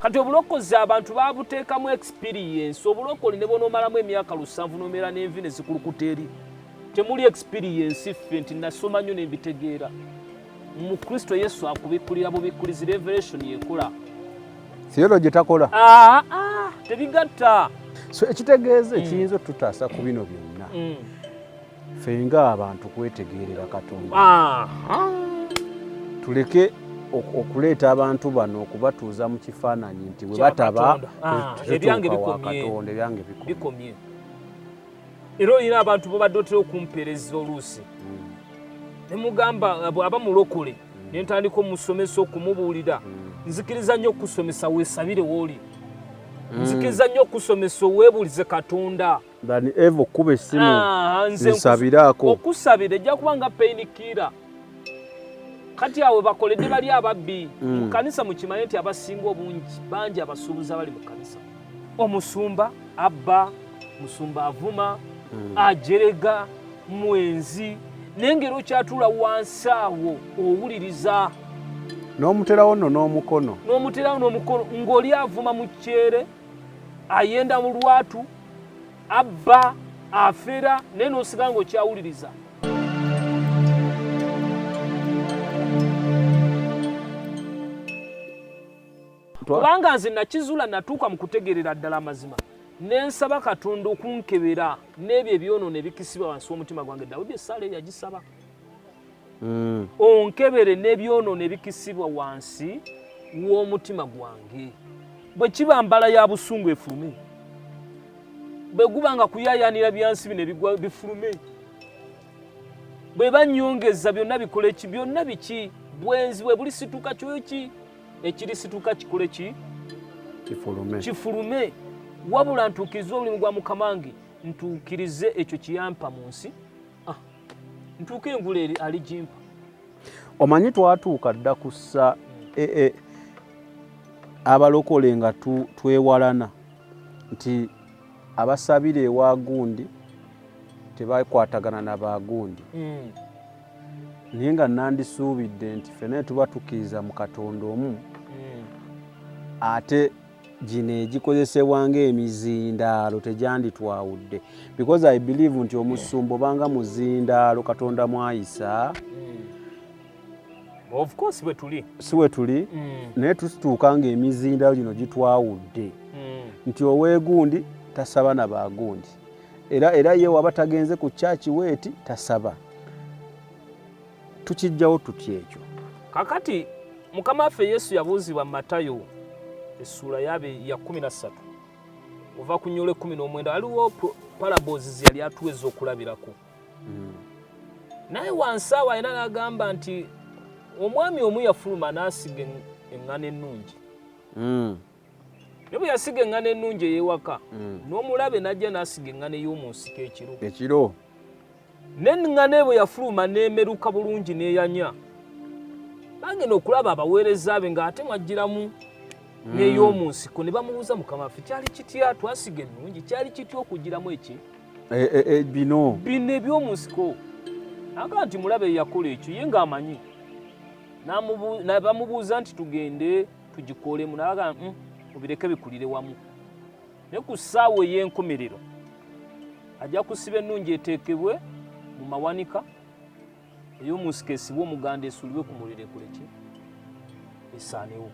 kati obulokozi abantu babuteekamu experience obulokole ne bonomalamu emyaka 7 nomera n'envi ne zikulukuta eri temuli experience ffe nti nasoma nnyo ne mbitegeera mu Kristo Yesu akubikulira bubikulizi revelation yekola theology takola tebigatta so ekitegeeze kiyinza tutaasa ku bino byonna fenga abantu kwetegeerera Katonda tuleke okuleeta abantu bano okubatuuza mu kifaananyi nti we bataba ebyange bikomye era olina abantu babadde otera okumpeereza oluusi ne mugamba aba mulokole ne ntandika omusomesa okumubuulira nzikiriza nnyo okusomesa weesabire wooli nzikiriza nnyo okusomesa oweebuulize Katonda bani evo kuba essimu nsabiraako okusabira ejja kuba nga painkiller kati awe bakoledde bali ababbi mu kanisa mukimanye nti abasinga obungi bangi abasuubuzi abali mu kanisa omusumba abba musumba avuma ajerega mwenzi n'engero kyatula wansi awo owuliriza n'omuterawo nno n'omukono ng'oli avuma mu kyere ayenda mu lwatu abba afera naye n'osiga ng'okyawuliriza kubanga nze nakizula natuuka mu kutegeerera ddala amazima nensaba Katonda okunkebera n'ebyo ebyonoono ebikisibwa wansi w'omutima gwange. Dawudi essaala eyo yagisaba onkebere n'ebyonoono ebikisibwa wansi w'omutima gwange. Bwe kiba mbala ya busungu efulume, bwe guba nga kuyaayaanira byansi bino ebigwa bifulume, bwe bannyongeza byonna bikole ki, byonna biki, bwenzi bwe bulisituka kyoyo ki ekirisituka kikole ki kifulume. Wabula ntuukirize omulimu gwa Mukama wange, ntuukirize ekyo kiyampa mu nsi, ntuuke engula eri aligimpa. Omanyi twatuuka dda kussa abalokole nga twewalana nti abasabira ewa gundi tebakwatagana na bagundi. Naye nga nandisuubidde nti ffenna tuba tukkiriza mu Katonda omu, ate gino egikozesebwa ng'emizindaalo tegyanditwawudde, because I believe nti omusumba obanga muzindaalo Katonda mwayisa. Of course bwe tuli si we tuli, naye tusituuka ng'emizindaalo gino gitwawudde nti oweegundi tasaba na bagundi, era ye waba tagenze ku church weeti tasaba. Tukijjawo tutya ekyo? Kakati Mukama waffe Yesu yabuuzibwa mu Matayo essula ya 13 ova ku nnyole 19, aliwo parables yali atuweza okulabirako. Naye wansi awo ayina n'agamba nti omwami omu yafuluma n'asiga eŋŋano ennungi. Ne bwe yasiga eŋŋano ennungi ey'ewaka, n'omulabe n'ajja n'asiga eŋŋano ey'omu nsiko ekiro. N'eŋŋano bwe yafuluma n'emeruka bulungi n'eyanya. Bagenda okulaba abaweereza be ng'ate mwajjiramu n'ey'omu nsiko, ne bamubuuza Mukama waffe, kyali kitya twasiga ennungi, kyali kitya okugiramu eki? Bino eby'omu nsiko. Aga nti mulabe yakola ekyo ye ng'amanyi. Bamubuuza nti tugende tugikoolemu, n'aga mubireke bikulire wamu. Ne ku ssaawa ey'enkomerero ajja kusiba ennungi eteekebwe mu mawanika, ey'omu nsiko esibwe omuganda esuulibwe ku muliro ekoleki esaanewo.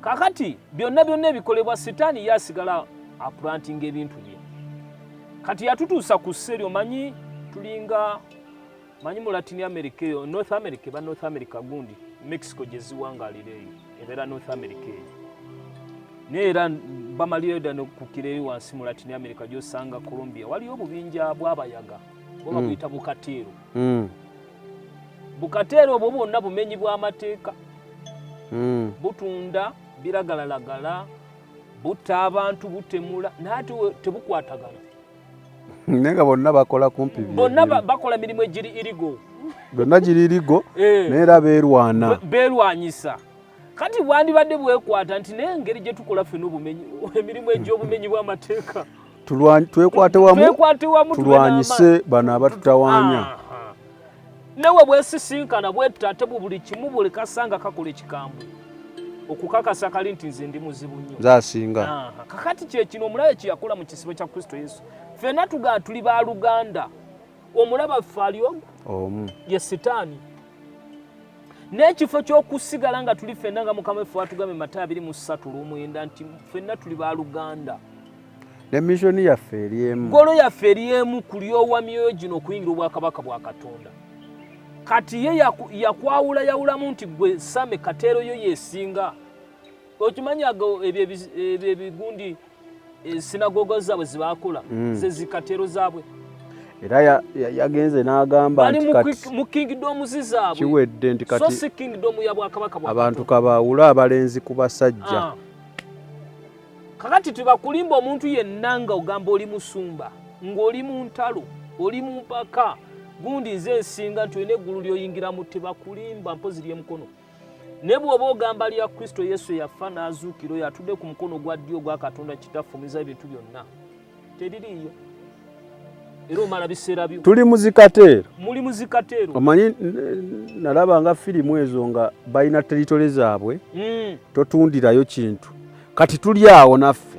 Kakati byonna ebikolebwa Setaani yasigala aplantinga ebintu bye. Kati yatutuusa ku sseryo, manyi tulinga manyi mu Latin America eyo, North America, ba North America gundi Mexico gye ziwangaalira eyo ebeera North America eyo. Naye era bamalira ddala okukira eri wansi mu Latin America gy'osanga Colombia waliyo obubinja bw'abayaga bwe babuyita bukateero. Bukateero obwo bwonna bumenyi bw'amateeka. Butunda biragalalagala, butta abantu, butemula, naye tebukwatagana. Nenga bonna bakola kumpi. Bonna bakola mirimu egiri irigo. Bonna giri irigo, neera beerwana. Beerwanyisa. Kati bwandibadde bwekwata nti naye engeri gye tukola ffe n'obumenyi, emirimu egy'obumenyi bw'amateeka. Twekwate wamu, tulwanyise bano abatutawaanya. Newe bwesisinkana bwettu ate buli kimu buli kasanga kakola ekikambwe. okukakasa kali nti nze ndi muzibu nnyo zasinga kakati kyekino omulabe kye yakola mu kisibo kya Kristo Yesu ffenna tugaa tuli ba Luganda omulaba ffe ali omu ye Sitaani n'ekifo ky'okusigala nga tuli ffenna nga Mukama waffe watugambe Matayo 23:9 nti ffenna tuli ba Luganda ne misioni yaffe eri emu golo yaffe eri emu kulyowa myoyo gino okuyingira obwakabaka bwa Katonda kati ye yawulamu nti gwe Same Katero yo yesinga okimanyago ebyo ebigundi sinagogo zaabwe zibakola ze zikatero zaabwe era yagenze n'agamba nti kati mu kingdom zizaabwe kiwedde nti kati so si kingdom ya bwakabaka bwa abantu kabaawula abalenzi ku basajja kakati tubakulimba omuntu yenna nga ogamba oli musumba ng'oli mu ntalo oli mu mpaka gundi nze nsinga nti olina eggulu lyoyingiramu tebakulimba mpozi ly'emukono ne bw'oba ogamba lya Kristo Yesu yafa n'azuukira oyo atudde ku mukono gwa ddyo gwa Katonda kitaffumiza ebintu byonna teririiyo era omala biseera byo tuli muzikateero muli muzikateero omanyi nalaba nga firimu ezo nga balina teritole zaabwe totundirayo kintu kati tuli awo naffe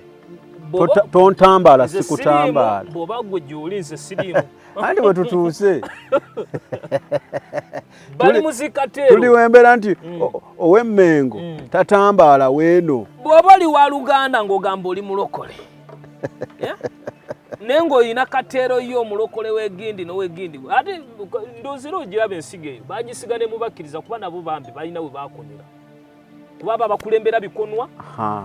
tontambala sikutambala bw'oba gwe gy'oli nze siriimu andi bwe tutuuse bali muzikateero tuli wembera nti ow'emmengo tatambala weeno bw'oba oli wa Luganda ng'ogamba oli mulokole naye ng'olina kateero yo omulokole w'egindi n'ow'egindi ate ndoozera ogiraba ensigo eyo bagisiga ne mubakkiriza kuba nabo bambi balina we baakomera kuba babakulembera bikonwa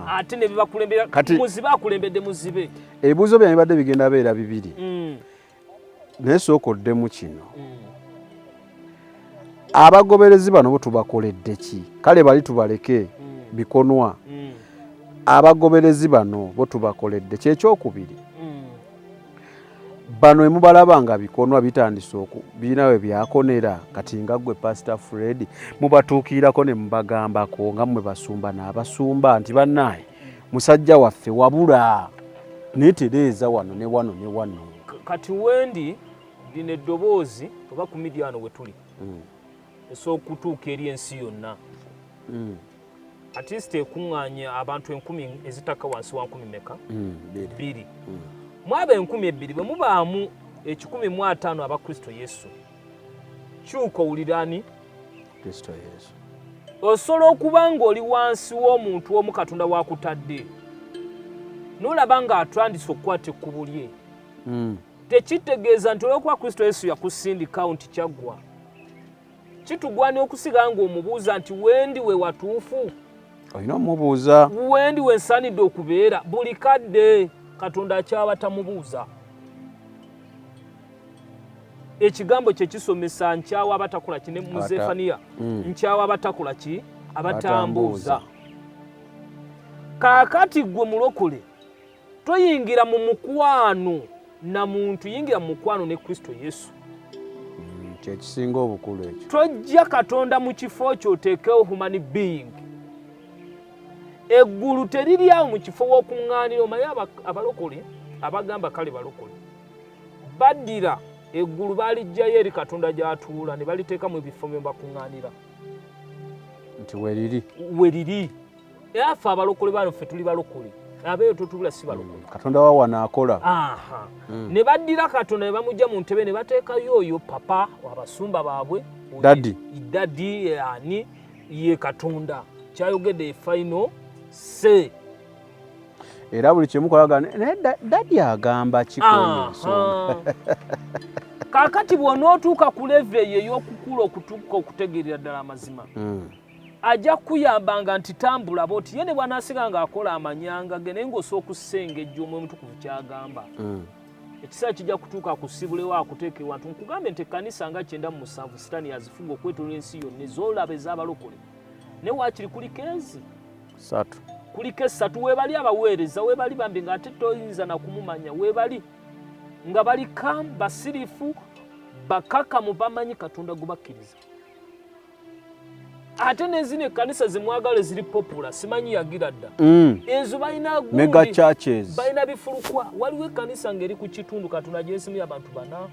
ate ne bibakulembera muzibe akulembedde muzibe ebibuuzo byange bibadde bigenda beera bibiri naye sookoddemu kino abagoberezi bano bo tubakoledde ki kale bali tubaleke bikonwa abagoberezi bano bo tubakoledde kyekyokubiri bano emubalaba nga bikonwa bitandise birina we byakonera kati nga ggwe Pastor Fred mubatuukirako ne mubagambako nga mmwe basumba n'abasumba nti bannaaye musajja waffe wabula neetereeza wano ne wano ne wano kati wendi lino eddoboozi oba ku midiano we tuli esooka okutuuka eri ensi yonna atisita ekuŋŋaanya abantu 1000 ezitaka wansi wa 10 meka 2 mwaba 2,000 bwe mubaamu 150 aba Kristo Yesu kyuka owulirani Kristo Yesu osobola okuba ng'oli wansi w'omuntu omu Katonda wakutadde n'olaba nga atandise okukwata ekkubo lye tekitegeeza nti olw'okuba Kristo Yesu yakusindikawo nti kyaggwa kitugwana okusiga ng'omubuuza nti wendi we watuufu olina omubuuza wendi we nsaanidde okubeera buli kadde Katonda akyaba tamubuuza ekigambo kye kisomesa nkyawa abatakola ki ne mu Zefaniya nkyawa abatakola ki abatambuuza kaakati gwe mulokole toyingira mu mukwano na muntu yingira mu mukwano ne Kristo Yesu kyekisinga obukulu ekyo tojja Katonda mu kifo kyoteekewo human being eggulu teriri awo mu kifo w'okuŋŋaanira omanyi abalokole abagamba kale balokole baddira eggulu balijjayo eri Katonda gy'atuula ne baliteeka mu ebifo bye bakuŋŋaanira nti weriri era ffe abalokole bano ffe tuli balokole abeeyo totubula si balokole Katonda wa wanaakola ne baddira Katonda ne bamujja mu ntebe ne bateekayo oyo papa abasumba baabwe dadi ani ye Katonda kyayogedde efaino se era buli kyemukolaga naye dadi agamba kikonesonga kaakati bw'onootuuka ku leve eyo ey'okukula okutuuka okutegeerera ddala amazima ajja kuyambanga nti tambula boti ye ne bw'anaasiga ng'akola amanyanga ge naye ng'osobola okusengejja omwe omutukuvu kyagamba ekiseera kijja kutuuka akusibulewo akuteeke wantu nkugambe nti ekkanisa nga 97 Sitaani yazifuga okwetooloola ensi yonna ez'olaba ez'abalokole naye waakiri kuliko ezi 3 kuliko 3 weebali abaweereza weebali bambi ng'ate toyinza na kumumanya weebali nga bali kamu basirifu bakakamu bamanyi Katonda gubakkiriza ate n'ezino ekkanisa zimwagala ziri popula simanyi yagira dda ezo balina mega churches balina bifulukwa waliwo ekkanisa ng'eri ku kitundu Katonda gyesimu abantu 4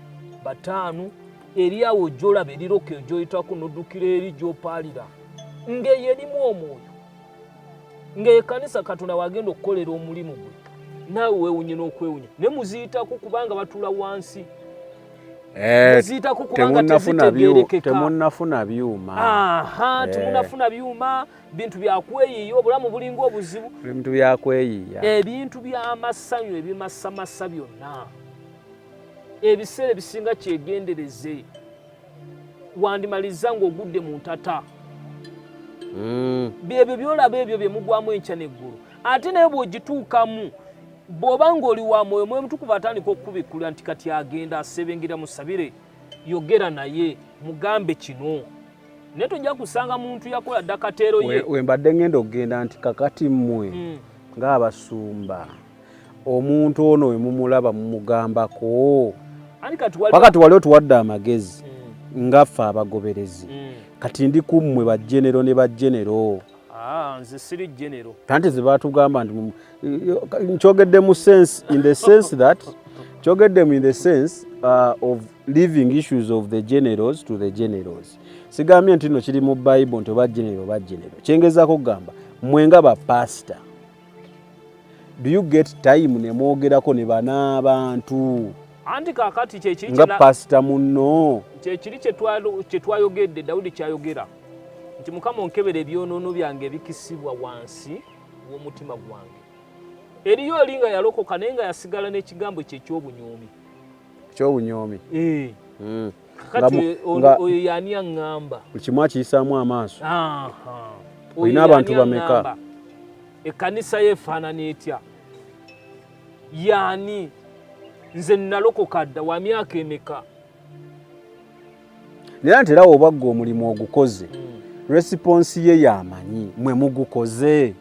5 eri awo gy'olaba eriroka gy'oyitako n'oddukira eri gy'opaalira ng'eyo erimu omwoyo ng'ekanisa Katonda wagenda okukolera omulimu gwe naawe weewunye n'okwewunya ne muziyitako kubanga batula wansi muziyitako kubanga tezitegeerekeka temunnafuna byuma temunnafuna byuma bintu byakweyiiya obulamu bulinga obuzibu ebintu byakweyiiya ebintu by'amasanyu ebimasamasa byonna ebiseera ebisinga kyegendereze wandimaliza ng'ogudde mu ntata byebyo byolaba ebyo bye mugwamu enkya n'eggulu ate naye bw'ogituukamu bw'oba ng'oli wa mwoyo mutukuvu atandika okukubikkulira nti kati agenda asebengera musabire yogera naye mugambe kino naye tojja kusanga muntu yakola dda kateero ye wembadde ngenda okugenda nti kakati mmwe ng'abasumba omuntu ono we mumulaba mumugambako wakati wali otuwadde amagezi ngaffe abagoberezi kati ndi ku mmwe bajjenero ne bajjenero nze siri genero tanti ze batugamba nti nkyogedde mu sense in the sense that kyogeddemu in the sense of leaving issues of the generals to the generals sigambye nti no kiri mu Bible nti oba genero kyengezaako kugamba mmwe nga bapasita do you get time ne mwogerako ne bana abantu anti kakati kyekiri nga pasita munno kyekiri kyetwayogedde Dawudi kyayogera nti Mukama onkebera ebyonoono byange ebikisibwa wansi w'omutima gwange eriyo oli nga yalokoka naye nga yasigala n'ekigambo kye eky'obunyoomi kati oyo yaani aŋŋamba buli kimu akiyisaamu amaaso olina abantu bameka ekkanisa yeefaanana etya yaani nze nalokoka dda wa myaka emeka naye nti era obagga omulimu ogukoze responsi ye yamanyi mwe mugukoze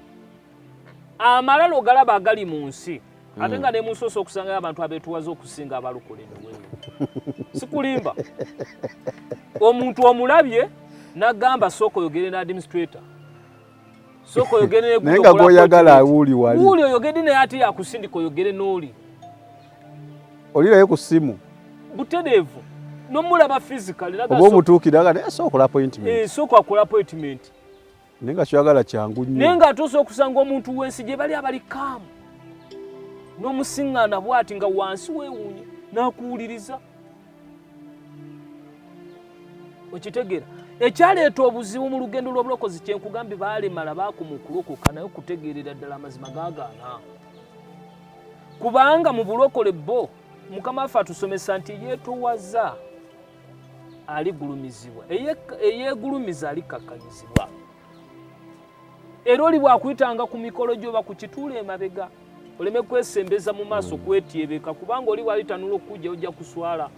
amalalo galaba agali mu nsi ate nga ne mu nsi osobola okusangayo abantu abeetuwaza okusinga abalokole newewe sikulimba omuntu omulabye n'agamba sooka oyogere n'administrator sooka oyogere naye nga gwoyagala awuuli wali wuuli oyogere naye ate yakusindika oyogere n'oli olirayo ku ssimu butereevu nomulaba physically oba omutuukira naye sookola appointment sooka akola appointment naye nga kyagala kyangu nnyo naye nga atuusa okusanga omuntu w'ensi gye bali abalikaamu n'omusiŋŋaana bw'ati nga wansi weewuunye n'akuwuliriza okitegeera ekyaleeta obuzibu mu lugendo lw'obulokozi kyenkugambye baalemala baakoma okulokoka naye okutegeerera ddala amazima gaagaana kubanga mu bulokole bo Mukama waffe atusomesa nti yeetowaza aligulumizibwa eyeegulumiza alikkakkanyizibwa era oli bwakuyitanga ku mikolo gy'oba ku kituula emabega oleme kwesembeza mu maaso kwetyebeka kubanga oli walitanula okujja ojja kuswala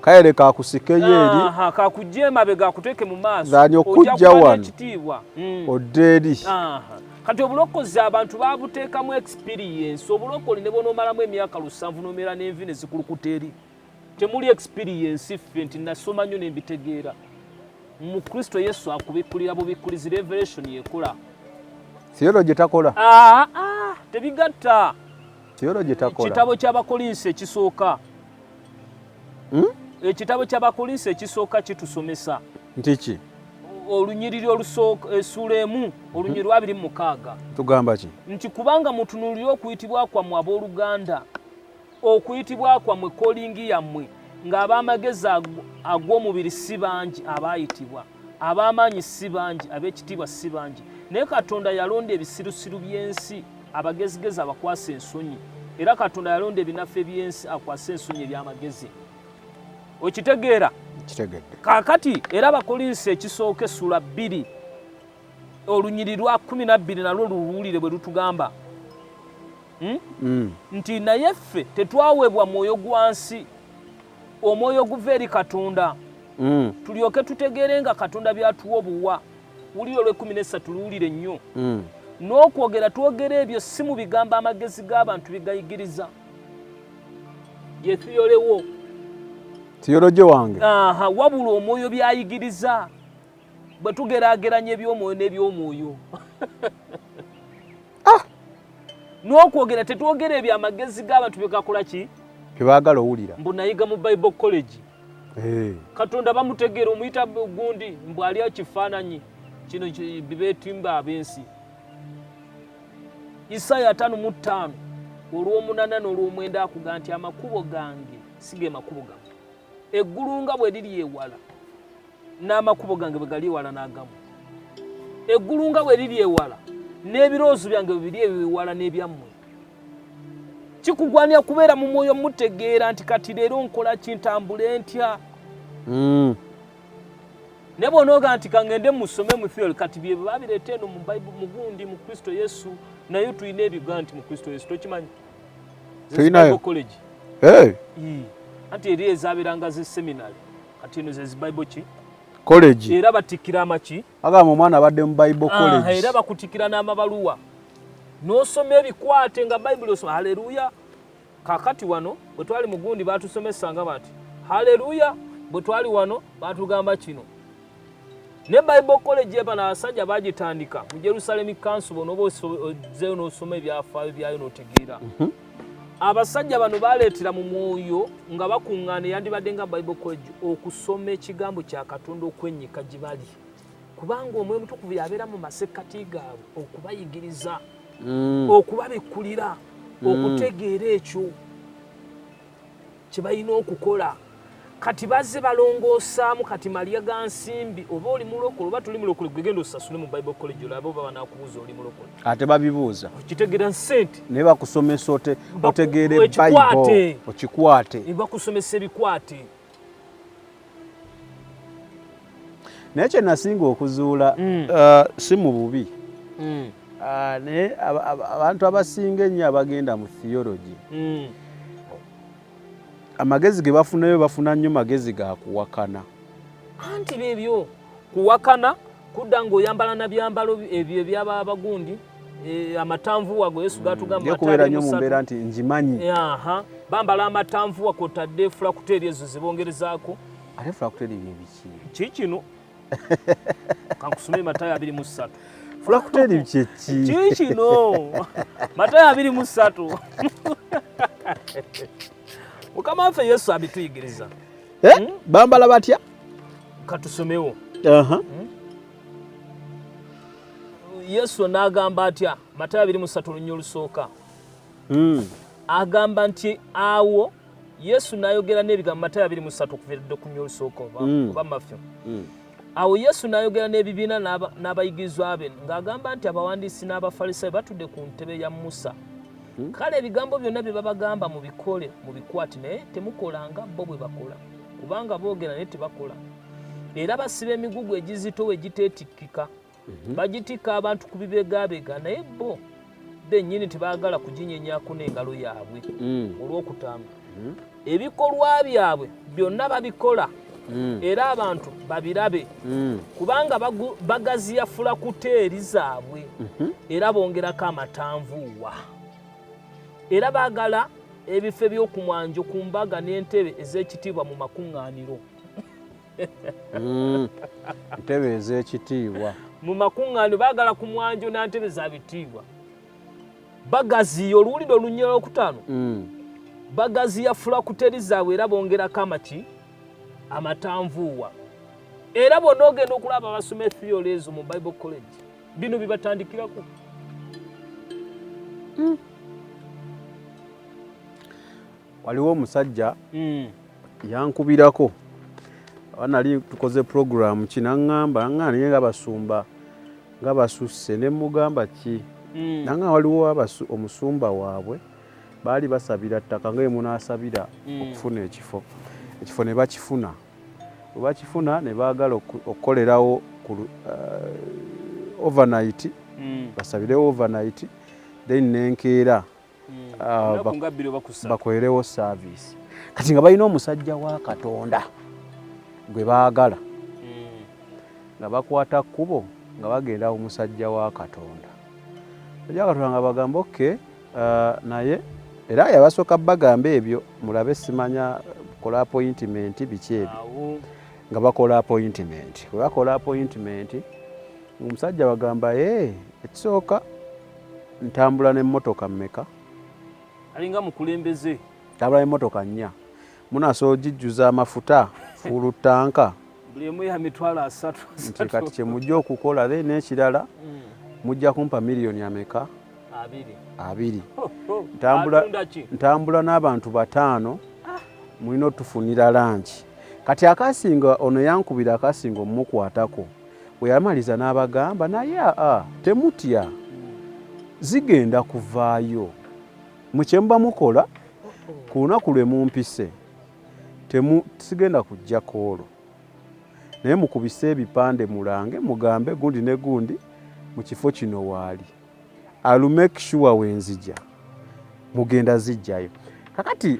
kayere kakusikeyo eri kakujja emabega akuteeke mu maaso zanya okujja wano ekitiibwa odde eri kati obulokozi abantu babuteekamu experience obulokole ne bonoomalamu emyaka 7 n'omeera n'envi ne zikulukuta eri temuli experience ffe nti nasoma nnyo n'embitegeera mu Kristo Yesu akubikkulira bubikkulizi revelation yekola theology takola tebigatta theology takola kitabo ky'abakolinsi ekisooka ekitabo ky'abakolinsi ekisooka kitusomesa ntiki olunyiriri olusooka essula emu olunyiriri 26 tugamba ki nti kubanga mutunuulire okuyitibwa kwammwe abooluganda okuyitibwa kwammwe kolingi yammwe ng'ab'amagezi ag'omubiri si bangi abaayitibwa ab'amaanyi si bangi ab'ekitiibwa si bangi naye Katonda yalonda ebisirusiru by'ensi abagezigezi abakwasa ensonyi era Katonda yalonda ebinafu by'ensi akwasa ensonyi eby'amagezi okitegeera kitegedde kaakati era abakolinsi ekisooka essula 2 olunyiriri lwa 12 nalwo luwulire bwe lutugamba nti naye ffe tetwaweebwa mwoyo gwa nsi omwoyo guva eri Katonda tulyoke tutegeere nga Katonda byatuwa obuwa wulire olw'13 luwulire nnyo n'okwogera twogera ebyo si mu bigambo amagezi g'abantu bigayigiriza gye tuyolewo theology wange wabula omwoyo byayigiriza bwe tugeraageranya eby'omwoyo n'eby'omwoyo n'okwogera tetwogera ebyamagezi g'abantu byegakola ki tebaagala owulira mbu nayiga mu Bible College Katonda bamutegeera omuyita gundi mbu ali kifaananyi kino bibeetimba ab'ensi Isaya 5:5 olw'omunana n'olw'omwenda akugamba nti amakubo gange sige makubo gange. Eggulu nga bwe liri ewala n'amakubo gange bwe gali ewala n'agamu. Eggulu nga bwe liri ewala n'ebirowoozo byange bwe biri ewala n'ebyammwe. Kikugwanira kubeera mu mwoyo mutegeera nti kati leero nkola kintambule ntya. Ne bw'onooga nti kangende musome mu theory kati bye babireeta eno mu Bible mugundi mu Kristo Yesu naye tulina ebiga nti mu Kristo Yesu tokimanyi. Tulinayo college. Anti eri ezaabiranga z'eseminary kati eno ze Bible ki? College. Era batikira amaki? Agamba omwana abadde mu Bible college. Era bakutikira n'amabaluwa. N'osoma ebikwate nga Bible osoma. Haleluya. Kakati wano bwe twali mugundi baatusomesanga bati. Haleluya. Bwe twali wano baatugamba kino. Ne Bible college eba n'abasajja bagitandika mu Jerusalem Council bono ozeeyo n'osoma ebyafaayo byayo n'otegeera. Abasajja bano baaleetera mu mwoyo nga bakuŋŋaana yandibadde nga Bible college okusoma ekigambo kya Katonda okwennyika gye bali. Kubanga omwoyo mutukuvu yabeera mu masekkati gaabwe okubayigiriza, okubabikkulira, okutegeera ekyo kye balina okukola. Kati bazze balongoosaamu kati Maria ga nsimbi oba oli mulokole oba tuli mulokole gwe genda osasule mu Bible college olaba oba banaakubuuza oli mulokole. Ate babibuuza. Okitegeera ssente. Ne bakusomesa otegeere Bible okikwate. Ne bakusomesa ebikwate. Naye kye nasinga okuzuula si mu bubi. Naye abantu abasinga ennyo abagenda mu theology. Amagezi ge bafunayo bafuna nnyo magezi ga kuwakana. Anti bebyo kuwakana kudda ng'oyambala na byambalo ebyo eby'abagundi amatanvuwa go Yesu gatugamba atali kubeera nnyo mu mbeera nti njimanyi. Bambala amatanvuwa kwotadde fulakuteri ezo zibongerezaako. Ate fulakuteri bye biki? Kikino kankusome Matayo 23. Fulakuteri kye ki? Kikino Matayo 23. Mukama waffe Yesu abituyigiriza. Bambala batya? Katusomewo. Yesu n'agamba atya Matayo 23 olunya olusooka. Agamba nti awo Yesu n'ayogera n'ebigambo Matayo 23 okuviiridde ku lunya olusooka oba Mafyo. Awo Yesu n'ayogera n'ebibiina n'abayigirizwa be ng'agamba nti abawandiisi n'Abafalisaayo batudde ku ntebe ya Musa. Kale ebigambo byonna bye babagamba mubikole mubikwate naye temukolanga bo bwe bakola kubanga boogera naye tebakola. Era basiba emigugu egizito egiteetikkika bagitika abantu ku bibegaabega naye bo bennyini tebaagala kuginyenyaako n'engalo yaabwe. Olw'okutaano ebikolwa byabwe byonna babikola era abantu babirabe kubanga bagaziya fulakuteeri zaabwe era bongerako amatanvuuwa. Era baagala ebifo by'okumwanjo ku mbaga n'entebe ez'ekitiibwa mu makuŋŋaaniro. Ntebe ez'ekitiibwa mu makuŋŋaaniro baagala ku mwanjo na ntebe za bitiibwa. Bagaziya oluwulire olunya olwokutaano bagaziya fulakuteri zaabwe era bongerako amaki amatanvuuwa. Era bonna ogenda okulaba abasoma theory ezo mu Bible college bino bibatandikirako. Waliwo omusajja yankubirako nali tukoze program kinaŋŋamba naye nga basumba nga basusse ne mugamba ki nanga waliwo omusumba waabwe baali basabira ttaka nga munaasabira okufuna ekifo ne bakifuna. Bwe bakifuna ne baagala okukolerawo overnight basabirewo overnight then nenkeera bakolerewo service. Kati nga balina omusajja wa Katonda gwe baagala nga bakwata kkubo nga bagenda omusajja wa Katonda. Omusajja wa Katonda nga bagamba oke naye era yabasooka bagamba ebyo mulabe simanya kola appointment biki ebyo nga bakola appointment. Bwe bakola appointment omusajja bagamba ekisooka ntambula n'emmotoka mmeka? Alinga mukulembeze. Tabula emmotoka 4. Munaso ogijjuza amafuta fulu tanka. Buli emu ya mitwalo 3. Nti kati kye mujja okukola n'ekirala mujja kumpa miliyoni ameka? 2 ntambula n'abantu 5 mulina otufunira lanchi kati akasinga ono yankubira akasinga omukwatako bwe yamaliza n'abagamba naye temutya zigenda kuvaayo mukyemba mukola ku lunaku lwe mumpise sigenda kujja koolo naye mukubise ebipande mulange mugambe gundi ne gundi mu kifo kino waali I'll make sure wenzija mugenda zijjayo kakati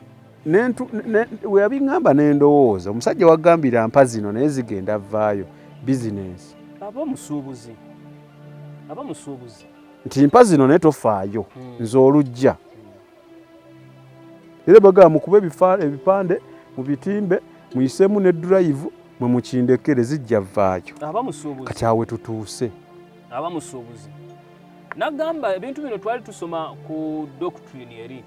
we yabingamba n'endowooza omusajja wagambira mpa zino naye zigenda vaayo bizinensi aba musuubuzi nti mpa zino naye tofaayo nze olujja era bagamba mukube ebipande mu bitimbe muyisemu ne drive mwe mukindekere zijja vaayo kati awe tutuuse aba musuubuzi nagamba ebintu bino twali tusoma ku doctrine eri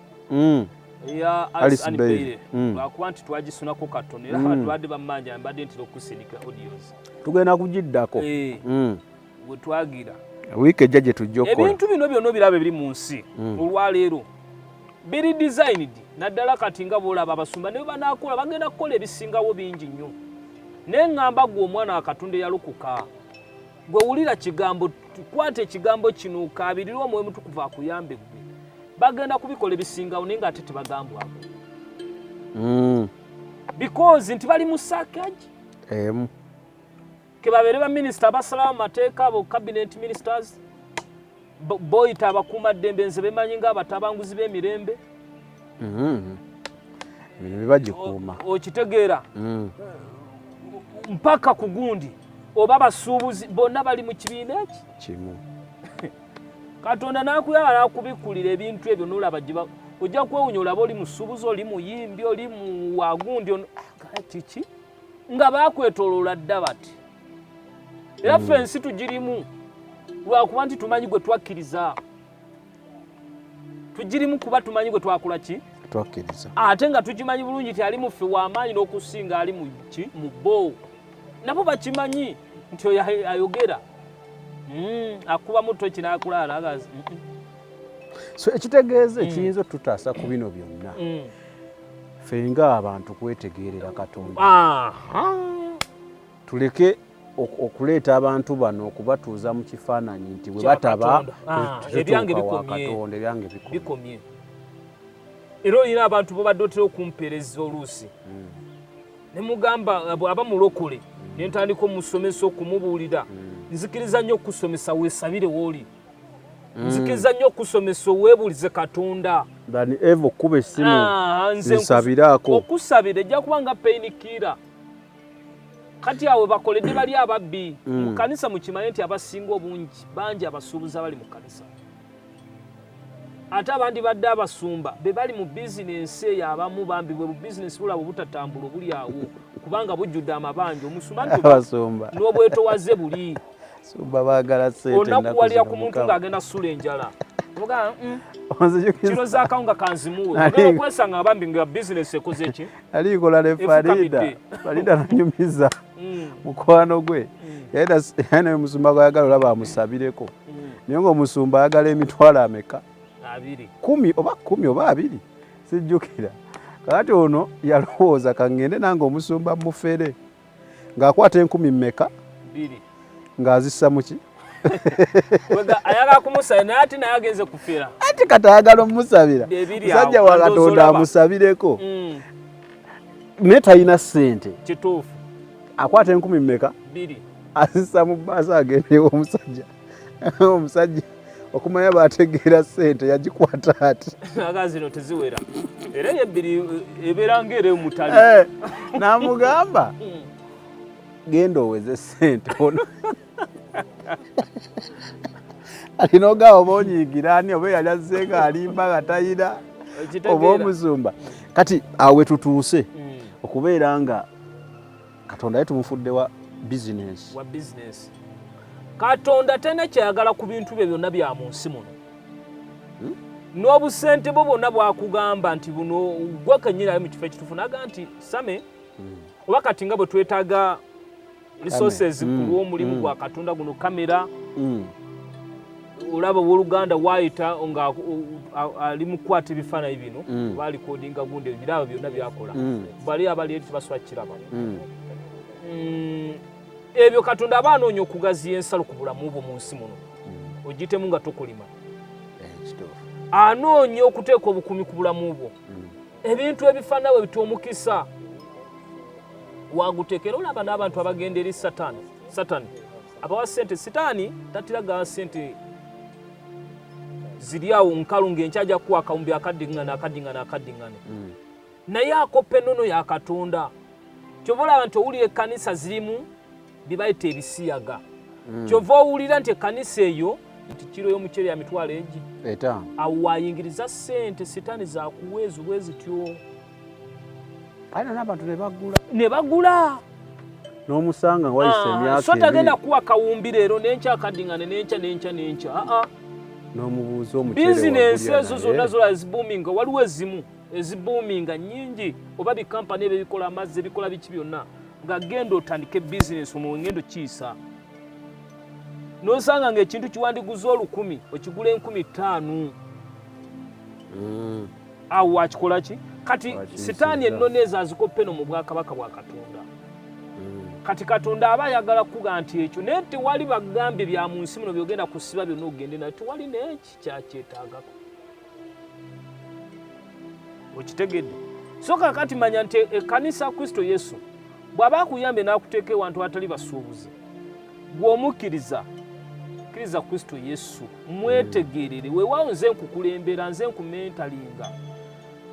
ya Alice Bailey lwakuba nti twagisunako katono era batwadde bamanja mbadde ntira okusindika audios tugenda kugiddako we twagira wiiki ejja gye tujja okukola ebintu bino byonna biraba ebiri mu nsi olwaleero biri designed naddala kati nga boolaba abasumba naye banaakola bagenda kukola ebisingawo bingi nnyo naye ŋŋamba gwe omwana wa Katonda eyalokoka gwe wulira kigambo kwata ekigambo kino okabirirwa omwoyo mutukuvu akuyambe gwe bagenda kubikola ebisingawo naye ng'ate tebagambwako because nti bali mu saakagi kebabeere baminisita abasalawo amateeka abo cabinet ministers boyita abakuumaddembe nze bemanyi ng'abatabanguzi b'emirembe bino bibagikuuma okitegeera mpaka ku gundi oba abasuubuzi bonna bali mu kibiina eki kimu Katonda n'akuyaba n'akubikulira ebintu ebyo n'olaba ojja kwewunya olaba oli musuubuzi oli muyimbi oli mu wagundi kiki nga baakwetooloola dda bati era ffe ensi tugirimu lwakuba nti tumanyi gwe twakkiriza tugirimu kuba tumanyi gwe twakola ki twakkiriza ate nga tukimanyi bulungi ti ali muffe w'amaanyi n'okusinga ali mu bbo nabo bakimanyi nti oyo ayogera akuba muto kinaakulala agazi so ekitegeeza ekiyinza otutaasa ku bino byonna ffe ng'abantu kwetegeerera Katonda tuleke okuleeta abantu bano okubatuuza mu kifaananyi nti bwe bataba ebyange bikomye era olina abantu bobadde otera okumpeereza oluusi ne mugamba aba mulokole ne ntandika omusomesa okumubuulira nzikiriza nnyo okusomesa weesabire w'oli nzikiriza nnyo okusomesa oweebuulize Katonda dani evo okuba essimu nsabiraako okusabira ejja kuba nga peyinikiira kati awe bakoledde bali ababbi mu kanisa mukimanye nti abasinga obungi bangi abasuubuzi abali mu kanisa ate abandi badde abasumba be bali mu bizinensi eyo abamu bambi bwe bubizinensi bulaba butatambula obuli awo kubanga bujjudde amabanja omusumba n'obwetowaze buli sumba baagala ssente onakuwalira ku muntu ng'agenda ssula enjala oga kino zaakawunga kanzimuwe okwesanga abambi nga bizinensi ekoze eki alikola ne Farida nanyumiza mukwano gwe yayina omusumba gwayagala olaba amusabireko naye ng'omusumba ayagala emitwalo ameka 10 oba 2 sijjukira kakati ono yalowooza kangende nange omusumba mufere ng'akwata 10 mmeka ng'azissa muki ayagala kumusabira naye ati naye agenze kufera ati kati ayagala omusabira musajja wa Katonda amusabireko naye talina ssente kituufu akwata 10 mmeka azissa mu bbaasi agendewo omusajja okumanya baategeera ssente yagikwata ati agazino teziwera era yebbiri ebeera ng'era omutali n'amugamba genda oweze ssente ono alina ogaawo oba onyiigira ani oba yali azze nga alimba nga tayina oba omusumba kati awe tutuuse okubeera nga Katonda ye tumufudde wa bizinensi Katonda tena kyayagala ku bintu bye byonna bya mu nsi muno n'obusente bwo bwonna bwakugamba nti buno gwe kenyinayo mu kifo ekituufu naga nti same oba kati nga bwe twetaaga resources ku lw'omulimu gwa Katonda guno kamera olaba w'Oluganda waayita nga ali mu kukwata ebifaananyi bino baali kodinga gundi ebiraba byonna byakola bali abali eri tebaswa kiraba ebyo Katonda aba anoonya okugaziya ensalo ku bulamu bwo mu nsi muno ogitemu nga tokulima anoonya okuteeka obukumi ku bulamu bwo ebintu ebifaanana bwe biti omukisa wagutekera olaba n'abantu abagenda eri satani abawa sente sitaani tatiraga sente ziri awo nkalu ng'enkyaja kuwa akawumbi akaddiŋŋane naye akopa ennono ya Katonda kyova olaba nti owulira ekkanisa zirimu bye bayita ebisiyaga kyova owulira nti ekkanisa eyo nti kiro y'omuceere ya mitwalo egi awo wayingiriza sente sitaani zakuweezu bwe zityo aina n'abantu ne bagula n'omusanga wayise emyaka so tagenda kuwa kawumbi leero n'enkya akaddiŋŋane n'enkya n'omubuuza omuceere bizinensi ezo zonna zola eziboominga waliwo ezimu eziboominga nnyingi oba bikampani ebyo ebikola amazzi ebikola biki byonna ng'agenda otandika ebizinensi omwo ngendo kiisa n'osanga ng'ekintu kiwandiguza 1000 okigula 5,000 awo wakikola ki kati sitaani ennono ezo azikopa eno mu bwakabaka bwa Katonda kati Katonda aba ayagala kuga nti ekyo naye tewali bagambye bya mu nsi muno byogenda kusiba byonna ogende nayo tewali n'eki kyakyetaagako okitegedde so kakati manya nti ekkanisa Kristo Yesu bw'aba akuyambye n'akuteeka ewantu atali basuubuzi bw'omukkiriza kkiriza Kristo Yesu mwetegerere weewaawo nze nkukulembera nze nkumentalinga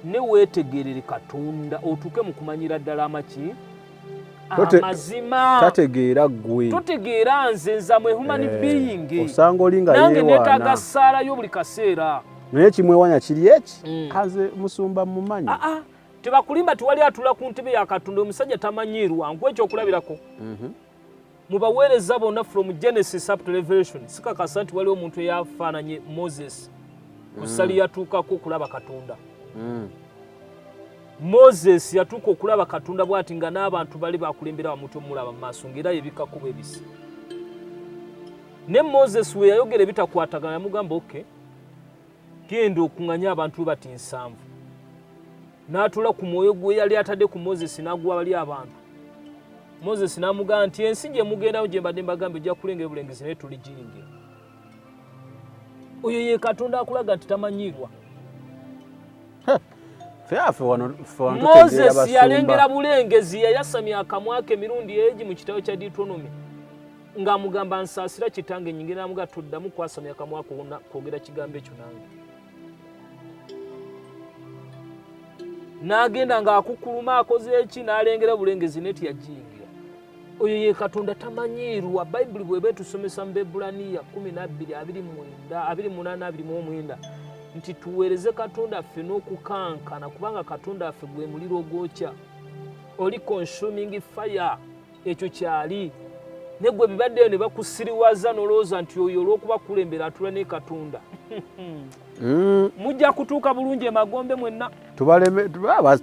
ne weetegerere Katonda otuuke mu kumanyira ddala amaki amazima tategeera gwe totegeera nze nzamwe human being osanga olinga nange neetaaga ssaala yo buli kaseera naye kimwewanya kiri eki kaze musumba mumanyi tebakulimba tiwali atula ku ntebe ya Katonda omusajja tamanyirwa nkwe okulabirako mu baweereza bonna from Genesis up to Revelation sikakasa nti waliwo omuntu eyafaananye Moses ku ssali yatuukako okulaba Katonda Moses yatuuka okulaba Katonda bw'ati nga n'abantu bali bakulembera bamuti omulaba mu maaso ng'era yebikako bwebisi ne Moses we yayogera ebitakwatagana yamugamba genda okuŋŋanya abantu bati 7 n'atula ku mwoyo gwe yali atadde ku Moses n'agwa bali abantu Moses n'amugamba nti ensi gye mugendayo gye mbadde mbagambye ojja kulengera obulengezi naye tuligiyingira oyo ye Katonda akulaga nti tamanyirwa Moses yalengera bulengezi yayasamya akamwa ke emirundi egi mu kitabo kya Deuteronomy ng'amugamba nsaasira kitange nyingi n'amugamba toddamu kwasamya akamwa ko kwogera kigambo ekyo nange n'agenda ng'akukuluma akoze eki n'alengera bulengezi naye tiyagiyingira oyo ye Katonda tamanyirwa Bayibuli bw'eba etusomesa mu Bebulaniya 12:28-29 nti tuweereze Katonda affe n'okukankana kubanga Katonda affe gwe muliro ogwokya oli consuming fire ekyo kyali ne gwe bibaddeyo ne bakusiriwaza n'olowooza nti oyo olw'okuba kulembera atula ne Katonda mujja kutuuka bulungi emagombe mwenna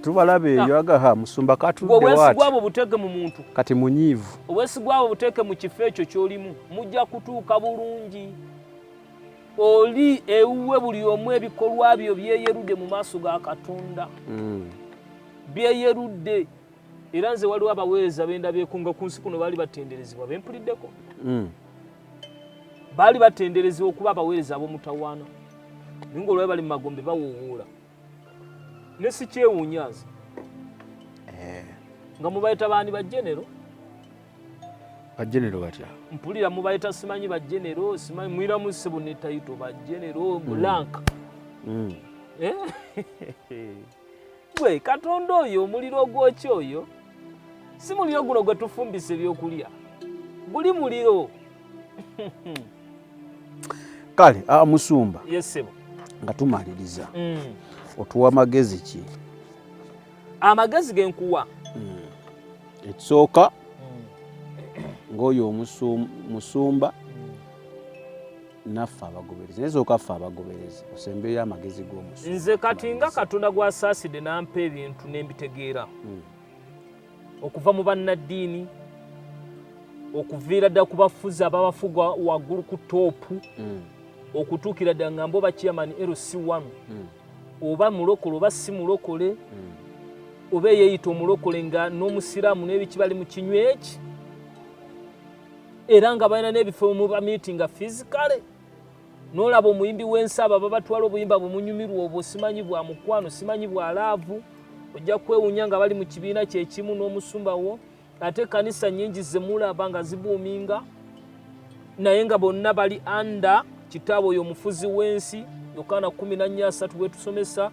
tubalabe eyo agaha musumba katudde wati obwesigwa bwo buteeke mu muntu kati munyiivu obwesigwa bwo buteeke mu kifo ekyo ky'olimu mujja kutuuka bulungi oli ewuwe buli omu ebikolwa byo byeyerudde mu maaso ga Katonda byeyerudde era nze waliwo abaweereza bendabyeko nga ku nsi kuno baali batenderezebwa bempuliddeko baali batenderezebwa okuba abaweereza ab'omutawaana naye ng'olwabe bali mu magombe bawoowoola ne si kyewuunyaza nga mubayita baani bajenero batya mpulira mubayita simanyi bajenero simanyi mwiramu ssebo ne tayito bajenero blank gwe Katonda oyo omuliro ogwokya oyo si muliro guno gwe tufumbisa ebyokulya guli muliro kale musumba yesebo nga tumaliriza otuwa amagezi ki amagezi genkuwa ekisooka ng'oyo musumba naffe abagoberezi naye sooka ffe abagoberezi osembeyo amagezi g'omusumba nze kati nga Katonda gw'asaasidde nampa ebintu n'embitegeera okuva mu bannaddiini okuviira ddala ku bafuzi ababafuga waggulu ku toopu okutuukira ddala ngamba oba chairman LC1 oba mulokole oba si mulokole oba yeeyita omulokole nga n'omusiraamu n'ebiki bali mu kinywa eki era nga balina n'ebifo mu bamiitinga fizikale n'olaba omuyimbi w'ensi abo babatwala obuyimba bumunyumirwa obwo simanyi bwa mukwano simanyi bwa laavu ojja kwewuunya nga bali mu kibiina kyekimu n'omusumba wo ate kanisa nnyingi ze mulaba nga zibuuminga naye nga bonna bali anda kitaabo oyo omufuzi w'ensi Yokaana 14:3 bwe tusomesa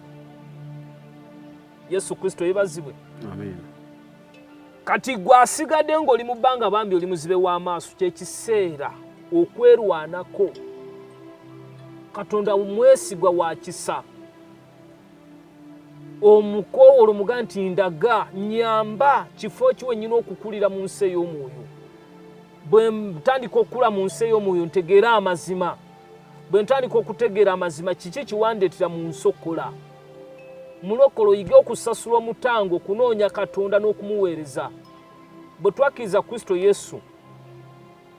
Yesu Kristo yebazibwe. Amen. Kati gwe asigadde ng'oli mu bbanga bambi oli muzibe w'amaaso kyekiseera okwerwanako. Katonda omwesigwa wa kisa. Omukowolo muga nti ndaga nyamba kifo kiwe nnyina okukulira mu nsi ey'omwoyo. Bwe ntandika okukula mu nsi ey'omwoyo ntegeera amazima. Bwe ntandika okutegeera amazima kiki kiwandeetera mu nsokola. Mulokole oyige okusasula omutango okunoonya Katonda n'okumuweereza. Bwe twakkiriza Kristo Yesu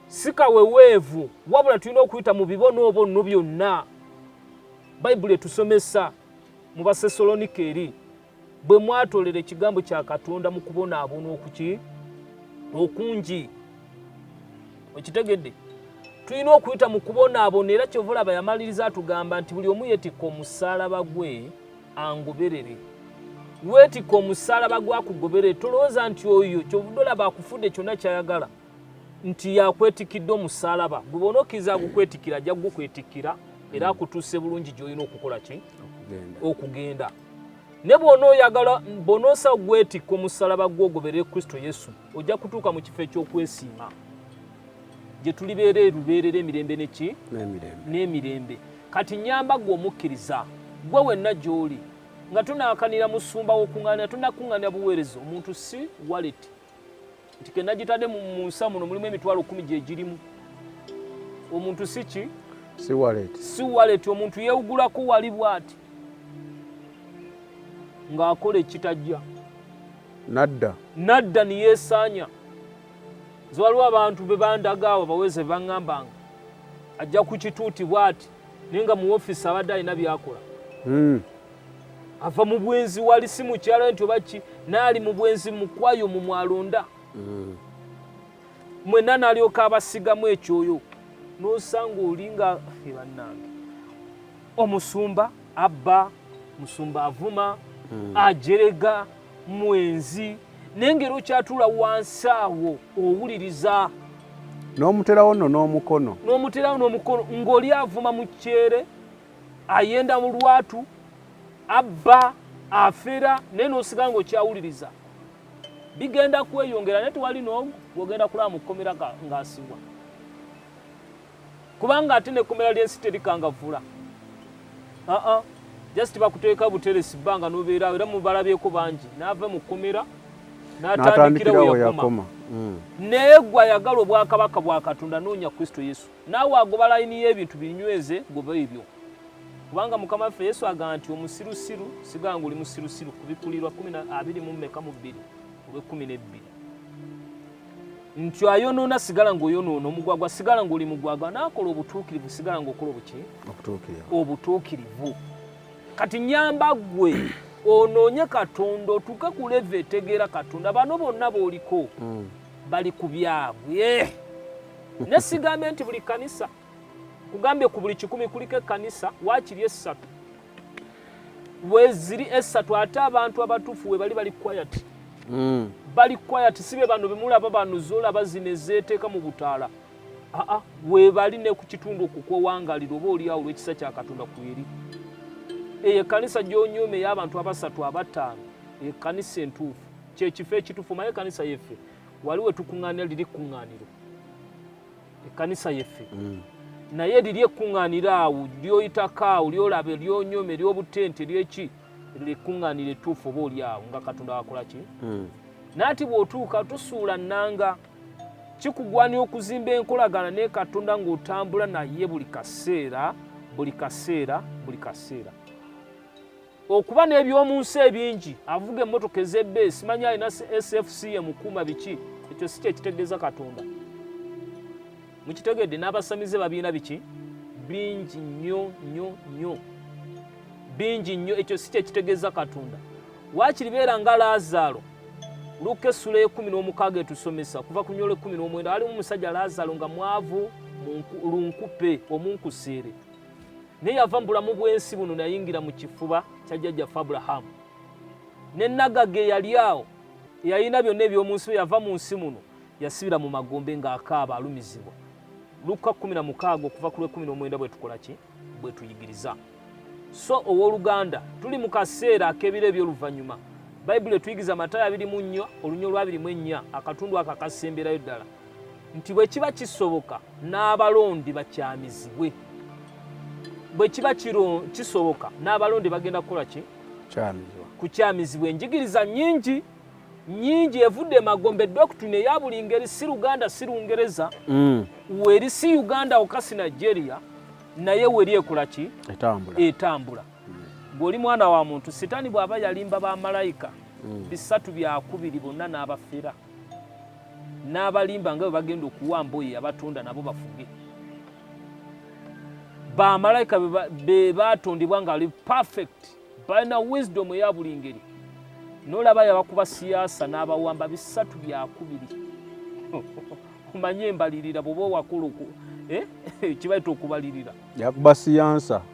si kaweweevu wabula tulina okuyita mu bibonoobono byonna Bayibuli etusomesa mu Basessaloniika eri bwe mwatolera ekigambo kya Katonda mu kubonaabona okuki okungi. Okitegedde tulina okuyita mu kubonaabona era kyova olaba yamaliriza atugamba nti buli omu yeetikka omusaalaba gwe angoberere. Weetikka omusaalaba gwakugoberere tolowooza nti oyo kyovudde olaba akufudde kyonna kyayagala nti yakwetikidde omusaalaba gwe bw'onokkiriza agukwetikira ajja gukwetikkira era akutuuse bulungi gy'olina okukola ki okugenda. Ne bw'onooyagala bw'onoosa ogwetikka omusaalaba gw'ogoberere Kristo Yesu ojja kutuuka mu kifo eky'okwesiima gye tulibeera erubeerera emirembe neki n'emirembe. Kati nyamba gwe omukkiriza gwe wenna gy'oli nga tunaakanira musumba w'okuŋŋaanira tunakuŋŋaanira buweereza omuntu si wallet nti ke nagitadde mu nsa muno mulimu emitwalo 10 gye girimu. Omuntu si ki si wallet omuntu yeewugulako wali bw'ati ng'akola ekitajja nadda niyeesaanya. Nze waliwo abantu be bandaga awo baweze baŋŋambanga ajja ku kituuti bw'ati naye nga mu woofiisi abadde alina byakola. Ava mu bwenzi wali si mu kyalo nti oba ki naali mu bwenzi mukwayo mu mwalonda. Mwenna n'alyoka abasigamu ekyoyo n'osanga oli nga bannange omusumba abba musumba avuma ajerega mwenzi n'engero okyatula wansi awo owuliriza n'omuterawo nno n'omukono ng'oli avuma mu kyere ayenda mu lwatu abba afera naye n'osiga ng'okyawuliriza bigenda kweyongera naye tewali n'omu bw'ogenda kulaba mu kkomera ng'asibwa kubanga ate n'ekkomera ly'ensi terikangavula. Just bakuteeka buteresi bbanga n'obeerawo era mubalabyeko bangi n'ava mu kkomera n'atandikira we yakoma. Naye gwe ayagala obwakabaka bwa Katonda noonya Kristo Yesu naawe agoba layini y'ebintu binyweze goba ebyo kubanga Mukama waffe Yesu agamba nti omusirusiru sigala ng'oli musirusiru kubikulirwa 22:2 12 nti ayonoona sigala ng'oyonoona omugwagwa sigala ng'oli mugwagwa n'akola obutuukirivu sigala ng'okola obutuukirivu. Kati nyamba gwe onoonye Katonda otuuke ku leve etegeera Katonda. Bano bonna b'oliko bali ku byabwe ne sigambe nti buli kanisa kugambye ku buli 10 kuliko ekkanisa waakiri 3 we ziri 3 ate abantu abatuufu we bali quiet bali quiet sibe bano bemulaba bano zolaba zine zeeteeka mu butaala we bali ne ku kitundu okukwewangalira oba oli awo olw'ekisa kya Katonda kweri. Eyo ekkanisa gy'onyome y'abantu 3 5 ekkanisa entuufu kyekifo ekituufu maye ekkanisa yeffe wali we tukuŋŋaanira liri kuŋŋaaniro ekkanisa yeffe naye liri ekkuŋŋaaniro awo lyoyitako awo lyolaba lyonyome ly'obutente lyeki likuŋŋaaniro ettuufu oba oli awo nga Katonda wakola ki naati bw'otuuka tosuula nnanga kikugwanira okuzimba enkolagana ne Katonda ng'otambula naye buli kaseera okuba n'ebyomu nsi ebingi avuga emmotoka ez'ebbeeyi simanyi alina SFC emukuuma biki ekyo si kyekitegeeza Katonda. Mukitegedde n'abasamize babiina biki bingi nnyo nnyo nnyo, bingi nnyo. Ekyo si kye kitegeeza Katonda. Waakiri beera nga Laazaalo. Luka essula y'ekumi etusomesa kuva ku nnyolo 19 alimu omusajja Laazaalo nga mwavu lunkupe omunkuseere, naye yava mu bulamu bw'ensi buno nayingira mu kifuba kya jjajjaffe Abulahamu. N'ennagage yali awo yalina byonna eby'omunsi, yava mu nsi muno yasibira mu magombe ng'akaaba alumizibwa. Luka 16 okuva ku lw'19 bwe tukola ki? Bwe tuyigiriza. So owooluganda tuli mu kaseera ak'ebiro eby'oluvannyuma. Bayibuli etuyigiza Matayo 24 olunya olwa 24 akatundu ako akasemberayo ddala nti bwe kiba kisoboka n'abalondi bakyamizibwe. Bwe kiba kisoboka n'abalondi bagenda kukola ki? Kukyamizibwa. Enjigiriza nnyingi evudde emagombe doctrine eya buli ngeri, si Luganda si Lungereza, weri si Uganda oka si Nigeria, naye weri ekola ki? Etambula. Ng'oli mwana wa muntu, Sitaani bw'aba yalimba bamalayika 320 bonna n'abafera, n'abalimba nga bwe bagenda okuwamba oyo abatonda nabo bafuge. Bamalayika be baatondebwa nga ali perfect, balina wisdom eya buli ngeri. N'olaba yabakuba siyaasa n'abawamba 320. Omanye embalirira bw'oba owakula kibayita okubalirira.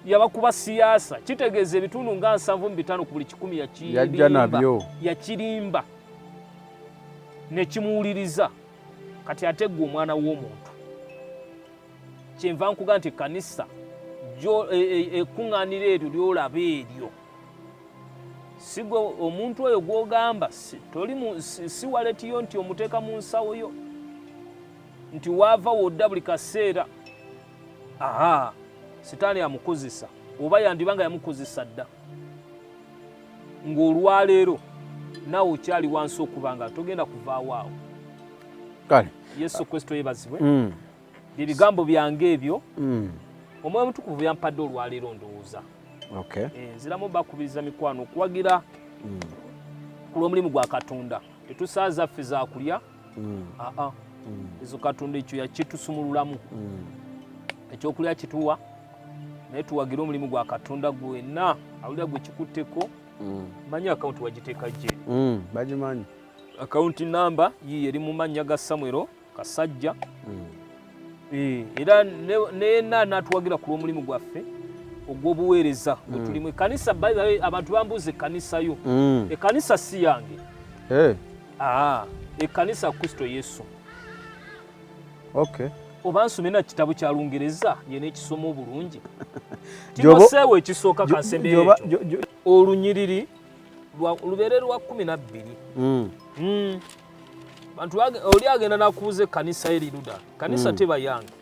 Yabakuba siyaasa. Kitegeeza ebitundu nga 75 ku buli 100 yakirimba nekimuwuliriza. Kati ate gwe omwana w'omuntu, kyenva nkuga nti Ekanisa ekkuŋŋaaniro eryo lyolaba eryo, si gwe omuntu oyo gw'ogamba si waletiyo nti omuteeka mu nsawo yo nti waava wodda buli kaseera. Sitaani yamukozesa, oba yandiba nga yamukozesa dda, ng'olwaleero naawe okyali wansi okuba nga togenda kuvaawo awo. Yesu Kristo yeebazibwe. Ebigambo byange ebyo Omwoyo Omutukuvu yampadde olwaleero ndowooza. Nziramu bakubiriza mikwano okuwagira ku lw'omulimu gwa Katonda. Tetusaa zaffe za kulya, ezo Katonda ekyo yakitusumululamu. Ekyokulya kituwa, naye tuwagira omulimu gwa Katonda gwenna awulira gwe kikutteko. Manyi akawunti wagiteeka gye? Bagimanyi. Akawunti namba yiye eri mu mannya ga Samwero Kasajja. Era nenna n'atuwagira ku lw'omulimu gwaffe ogw'obuweereza bwe tulimu. Ekanisa abantu bambuuza Ekanisa yo. Ekanisa si yange. Ekanisa Kristo Yesu. Oba nsome na kitabo kya Lungereza ye n'ekisoma obulungi. Timoseewo ekisooka kansembe ekyo. Olunyiriri lubeere lwa 12. Bantu oli agenda nakubuza Ekanisa eriruda. Kanisa teba yange.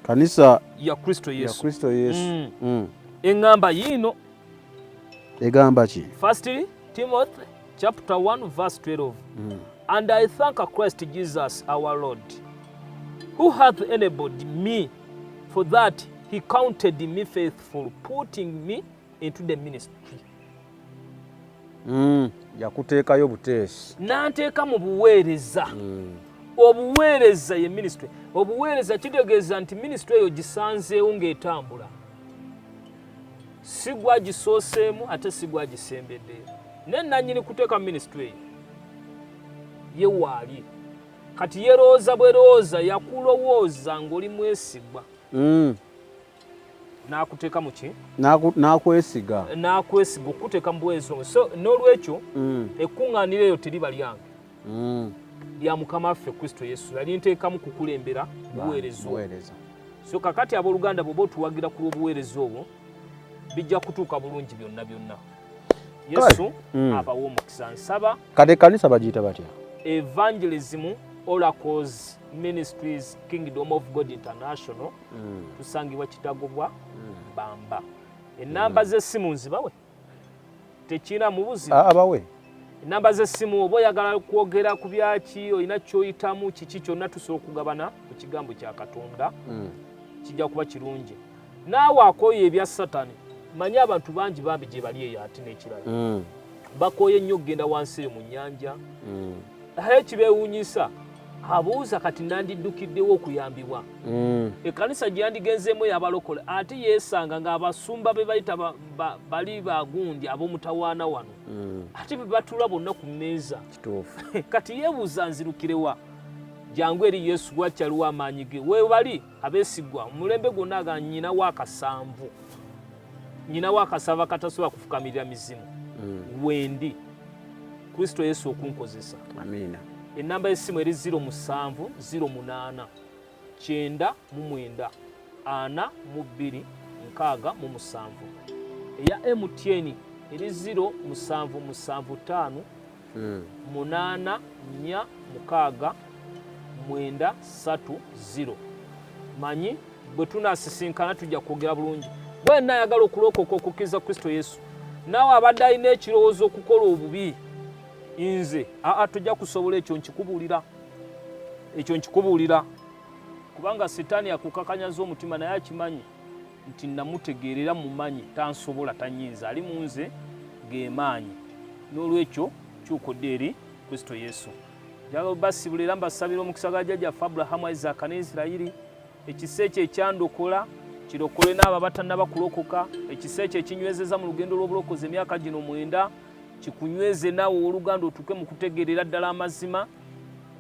Kanisa ya Kristo Yesu. Engamba yino. Egamba ki? 1 Timothy chapter 1 verse 12. And I thank Christ Jesus our Lord, who hath enabled me, for that he counted me faithful, putting me into the ministry. Yakuteekayo buteesi. N'anteeka mu buweereza. Obuweereza ye ministry. Obuweereza kitegeeza nti ministry eyo gisanzeewo ng'etambula. Si gwagisooseemu ate si gwagisembeddeyo. Ne nannyini kuteeka ministry eyo ye waali. Kati yerooza bwerooza yakulowooza ng'oli mwesigwa. N'akuteeka mu ki? N'akwesiga. N'akwesiga okuteeka mu buweereza. So n'olwekyo ekkuŋŋaaniro eyo teriba lyange. Lya Mukama waffe Kristo Yesu. Yali nteekamu kukulembera buweereza. So kakati abooluganda bw'oba otuwagira ku lw'obuweereza obwo bijja kutuuka bulungi byonna byonna. Yesu abawa omukisa. Nsaba kati Ekanisa bagiyita batya? Evangelism Oracles Ministries Kingdom of God International. Tusangibwa Kitagobwa Bamba. Enamba z'essimu nzibawe? Tekina mu buzibu? Abawe. Enamba z'essimu oba oyagala kwogera ku byaki, olina ky'oyitamu, kiki kyonna tusobola okugabana ku kigambo kya Katonda. Kijja kuba kirungi. Naawe akooye ebya Satani, manyi abantu bangi bambi gye bali eyo ate n'ekirala. Bakooye nnyo okugenda wansi eyo mu nnyanja. Aye kibeewuunyisa, abuuza kati nandiddukiddewo okuyambibwa. Ekanisa gye yandigenzeemu y'abalokole ate yeesanga ng'abasumba be bayita bali bagundi ab'omutawaana wano ate be batula bonna ku mmeeza. Kati yeebuuza nzirukirewa jangu eri Yesu bwakyaliwo amaanyi ge we bali abeesigwa omulembe gwonna nga nnyina w'akasanvu akatasobola kufukamirira mizimu wendi Kristo Yesu okunkozesa. Amiina. Enamba y'essimu eri 07 08 9 9 4 2 6 7. Eya MTN eri 0775 8 4 6 930. Manyi bwe tunasisinkana tujja kwogera bulungi. Bwenna ayagala okulokoka okukkiriza Kristo Yesu naawe abadde alina ekirowoozo okukola obubi inze tujja kusobola ekyo nkikubuulira kubanga setaani yakukakanyaza omutima naye akimanyi nti namutegeerera mumanyi tansobola tanyinza ali mu nze geemaanyi n'olwekyo kyukodde eri Kristo Yesu. Njagala basibula era mbasabira omukisa gwa jjajjaffe Abulahamu, Isaaka ne Isirayiri. Ekisa ekyo ekyandokola kirokole n'abo abatannaba kulokoka. Ekisa ekyo ekinywezeza mu lugendo lw'obulokozi emyaka gino 9 kikunyweze naawe oluganda otuuke mu kutegeerera ddala amazima,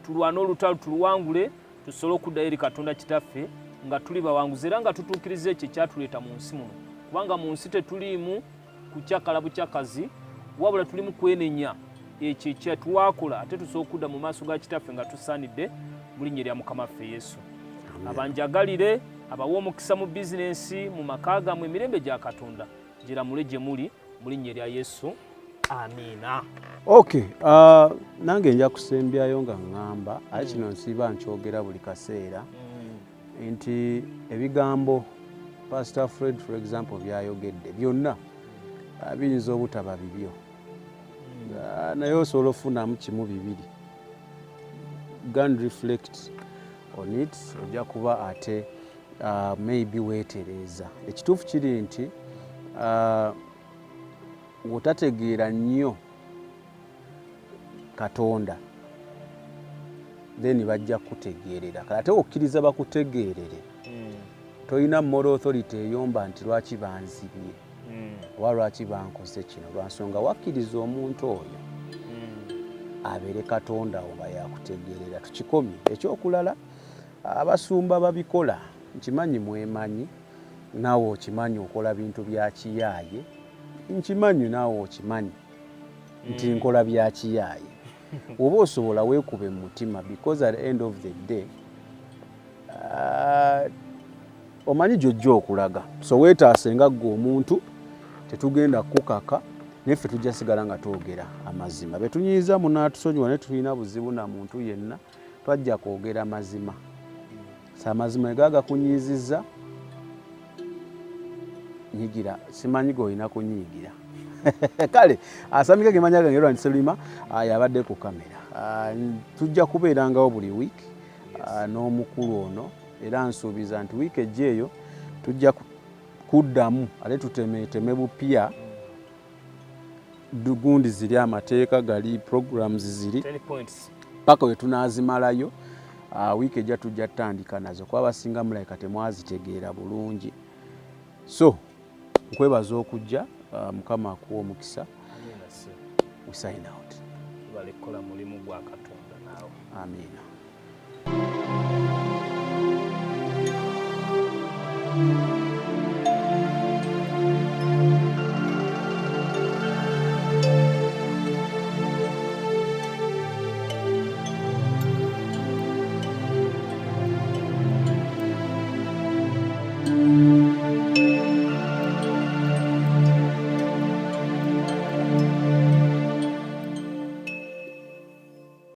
tulwane olutalo tuluwangule, tusobole okudda eri Katonda Kitaffe nga tuli bawanguzi era nga tutuukiriza ekyo ekyatuleeta mu nsi muno. Kubanga mu nsi tetuliimu kukyakala bukyakazi, wabula tulimu kwenenya ekyo ekyatwakola ate tusobola okudda mu maaso ga Kitaffe nga tusaanidde mu linnya lya Mukama waffe Yesu. Abanjagalire abawa omukisa mu bizinensi, mu maka gammwe, emirembe gya Katonda giramule gye muli mu linnya lya Yesu. Amiina. Okay, nange nja kusembyayo nga ngamba ate kino nsiiba nkyogera buli kaseera nti ebigambo Pastor Fred for example byayogedde byonna biyinza obutaba bibyo naye osobola ofunamu kimu bibiri. Gan reflect on it ojja kuba ate maybe weetereeza. Ekituufu kiri nti wotategeera nnyo Katonda then bajja kutegeerera ate okkiriza bakutegeerere toyina moral authority eyomba nti lwaki banzibye oba lwaki bankoze kino lwansonga wakkiriza omuntu oyo abeere Katonda oba yakutegeerera. Tukikomye. Ekyokulala abasumba babikola nkimanyi mwemanyi naawe okimanyi okola bintu bya kiyaaye nkimanyi naawe okimanyi nti nkola bya kiyaaye oba osobola weekube mu mutima because at the end of the day omanyi gyojja okulaga so weetaase nga ggwe omuntu tetugenda kukaka neffe tujja sigala nga twogera amazima betunyiiza munaatusonyiwa ne tulina buzibu na muntu yenna twajja kwogera mazima sa amazima egaga kunyiizizza nyigira simanyi goyina kunyiigira kale asamika gemanya gange Lwani Selima yabadde ku kamera tujja kubeerangawo buli week n'omukulu ono era nsuubiza nti wiiki ejja eyo tujja kuddamu ate tutemeteme bupya gundi ziri amateeka gali programs ziri 10 points paka we tunaazimalayo wiiki ejja tujja tutandika nazo kuba abasinga mulayika temwazitegeera bulungi so nkwebaza okujja Mukama akuwa omukisa. We sign out. Balikola mulimu gwa Katonda naawe. Amiina.